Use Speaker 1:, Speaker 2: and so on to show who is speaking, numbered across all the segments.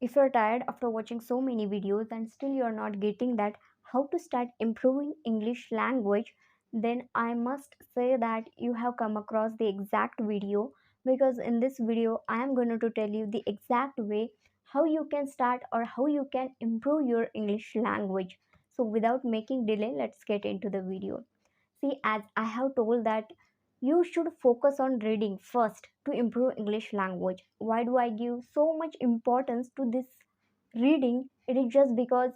Speaker 1: If you're tired after watching so many videos and still you're not getting that how to start improving English language, then I must say that you have come across the exact video, because in this video I am going to tell you the exact way how you can start or how you can improve your English language. So without making delay, let's get into the video. See, as I have told that you should focus on reading first to improve English language. Why do I give so much importance to this reading? It is just because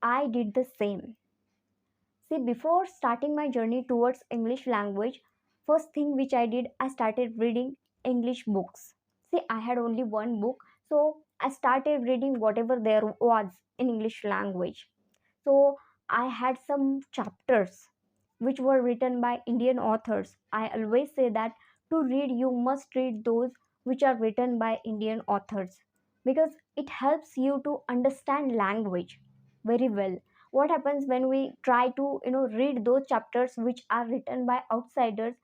Speaker 1: I did the same. See, before starting my journey towards English language, first thing which I did, I started reading English books. See, I had only one book, so I started reading whatever there was in English language. So I had some chapters which were written by Indian authors. I always say that to read, you must read those which are written by Indian authors, because it helps you to understand language very well. What happens when we try to read those chapters which are written by outsiders?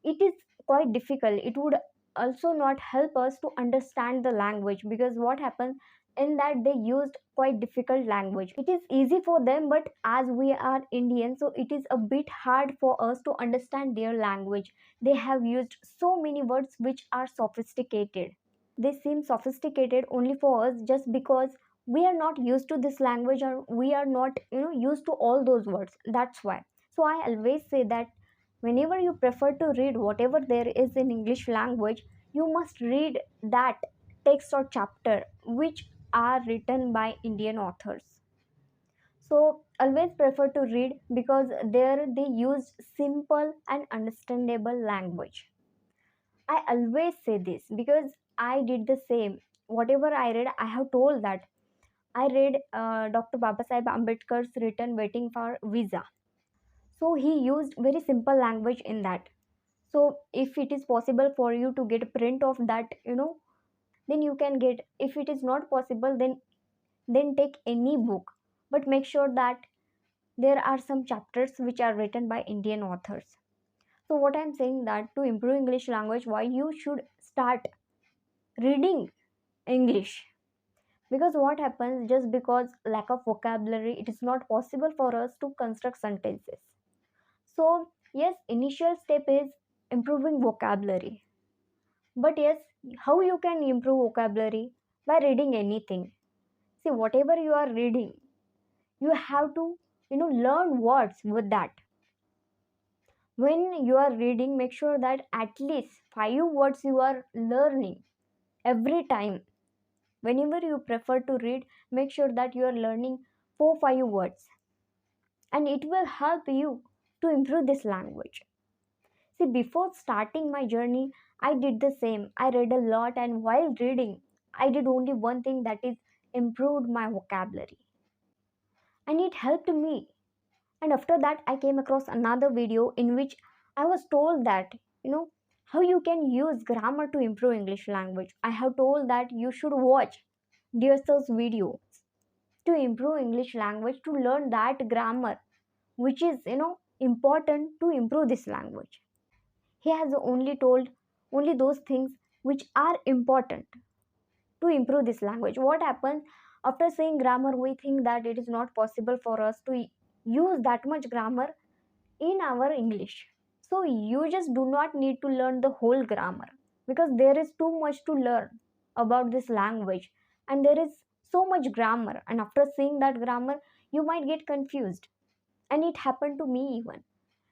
Speaker 1: It is quite difficult. It would also not help us to understand the language, because what happens in that they used quite difficult language. It is easy for them, but as we are Indian, so it is a bit hard for us to understand their language. They have used so many words which are sophisticated. They seem sophisticated only for us just because we are not used to this language, or we are not used to all those words. That's why. So I always say that whenever you prefer to read whatever there is in English language, you must read that text or chapter which are written by Indian authors. So always prefer to read, because there they use simple and understandable language. I always say this because I did the same. Whatever I read, I have told that I read Dr. Babasaheb Ambedkar's written Waiting for Visa. So he used very simple language in that. So if it is possible for you to get a print of that, then you can get. If it is not possible, then take any book, but make sure that there are some chapters which are written by Indian authors. So what I'm saying that to improve English language, why you should start reading English. Because what happens, just because lack of vocabulary, it is not possible for us to construct sentences. So yes, initial step is improving vocabulary. But yes, how you can improve vocabulary? By reading anything. See, whatever you are reading, you have to learn words with that. When you are reading, make sure that at least 5 words you are learning every time. Whenever you prefer to read, make sure that you are learning 4 5 words, and it will help you to improve this language. See, before starting my journey, I did the same. I read a lot, and while reading, I did only one thing, that is improved my vocabulary. And it helped me. And after that, I came across another video in which I was told that, you know, how you can use grammar to improve English language. I have told that you should watch Dear Sir's video to improve English language, to learn that grammar, which is, important to improve this language. He has only told only those things which are important to improve this language. What happens after saying grammar, we think that it is not possible for us to use that much grammar in our English. So you just do not need to learn the whole grammar, because there is too much to learn about this language, and there is so much grammar, and after seeing that grammar you might get confused. And it happened to me even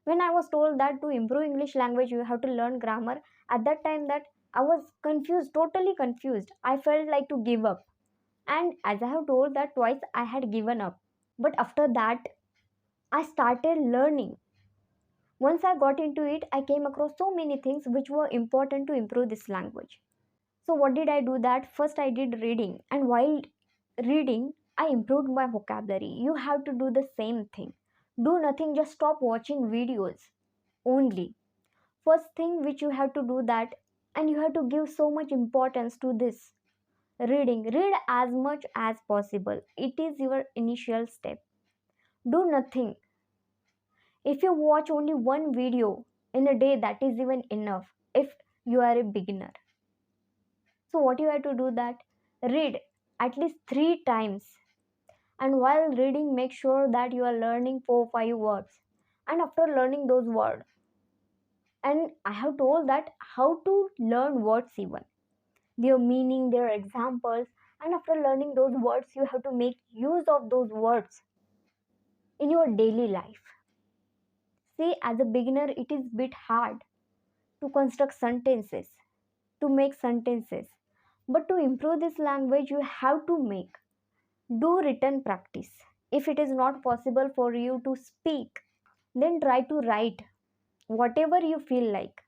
Speaker 1: when I was told that to improve English language you have to learn grammar. At that time, that I was confused, totally confused. I felt like to give up, and as I have told that twice I had given up. But after that, I started learning. Once I got into it, I came across so many things which were important to improve this language. So what did I do? That first I did reading, and while reading I improved my vocabulary. You have to do the same thing. Do nothing, just stop watching videos only. First thing which you have to do that, and you have to give so much importance to this reading. Read as much as possible. It is your initial step. Do nothing. If you watch only one video in a day, that is even enough if you are a beginner. So what you have to do that, read at least 3 times. And while reading, make sure that you are learning 4 5 words. And after learning those words, and I have told that how to learn words, even their meaning, their examples. And after learning those words, you have to make use of those words in your daily life. See, as a beginner, it is bit hard to construct sentences, to make sentences. But to improve this language, you have to make do written practice. If it is not possible for you to speak, then try to write whatever you feel like.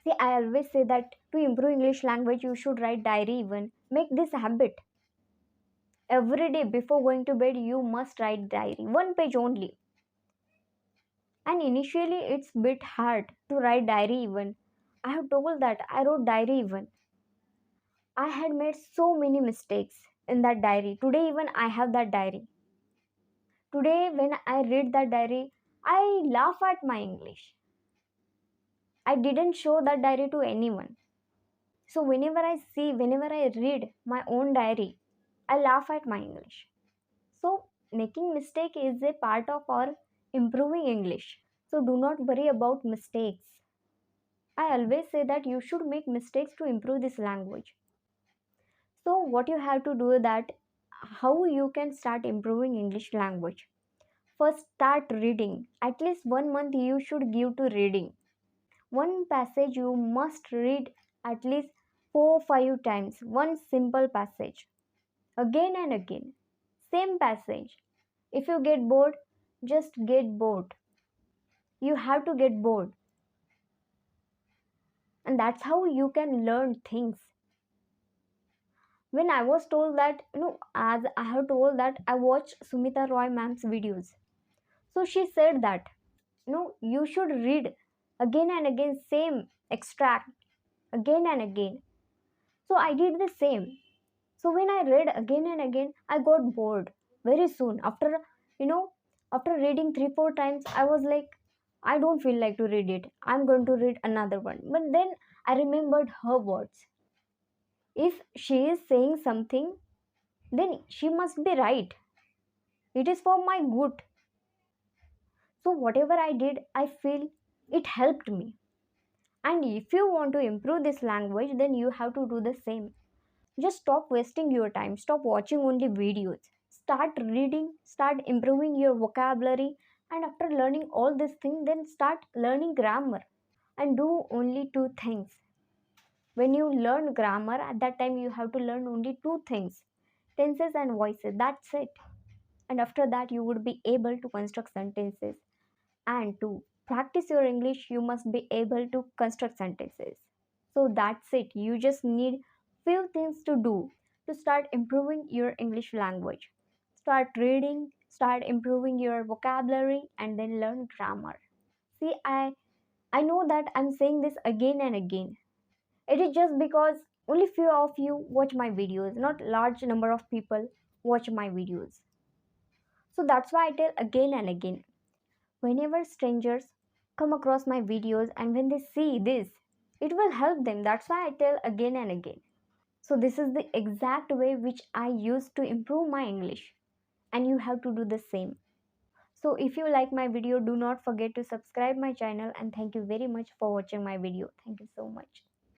Speaker 1: See, I always say that to improve English language, you should write diary even. Make this habit. Every day before going to bed, you must write diary. One page only. And initially, it's bit hard to write diary even. I have told that I wrote diary even. I had made so many mistakes in that diary. Today, even I have that diary. Today, when I read that diary, I laugh at my English. I didn't show that diary to anyone. So, whenever I read my own diary, I laugh at my English. So, making mistake is a part of our improving English. So, do not worry about mistakes. I always say that you should make mistakes to improve this language. So, what you have to do is that how you can start improving English language. First, start reading. At least 1 month you should give to reading. One passage you must read at least 4 5 times. One simple passage. Again and again. Same passage. If you get bored, just get bored. You have to get bored. And that's how you can learn things. When I was told that, as I have told that I watched Sumita Roy ma'am's videos. So she said that, you should read again and again, same extract again and again. So I did the same. So when I read again and again, I got bored very soon. You know, after reading 3 4 times, I was like, I don't feel like to read it. I'm going to read another one. But then I remembered her words. If she is saying something, then she must be right. It is for my good. So whatever I did, I feel it helped me. And if you want to improve this language, then you have to do the same. Just stop wasting your time. Stop watching only videos. Start reading, start improving your vocabulary, and after learning all these things, then start learning grammar. And do only two things. When you learn grammar, at that time you have to learn only two things: tenses and voices. That's it. And after that, you would be able to construct sentences. And to practice your English, you must be able to construct sentences. So that's it. You just need few things to do to start improving your English language. Start reading, start improving your vocabulary, and then learn grammar. See, I know that I'm saying this again and again. It is just because only few of you watch my videos, not large number of people watch my videos. So that's why I tell again and again. Whenever strangers come across my videos and when they see this, it will help them. That's why I tell again and again. So this is the exact way which I use to improve my English, and you have to do the same. So if you like my video, do not forget to subscribe my channel, and thank you very much for watching my video. Thank you so much.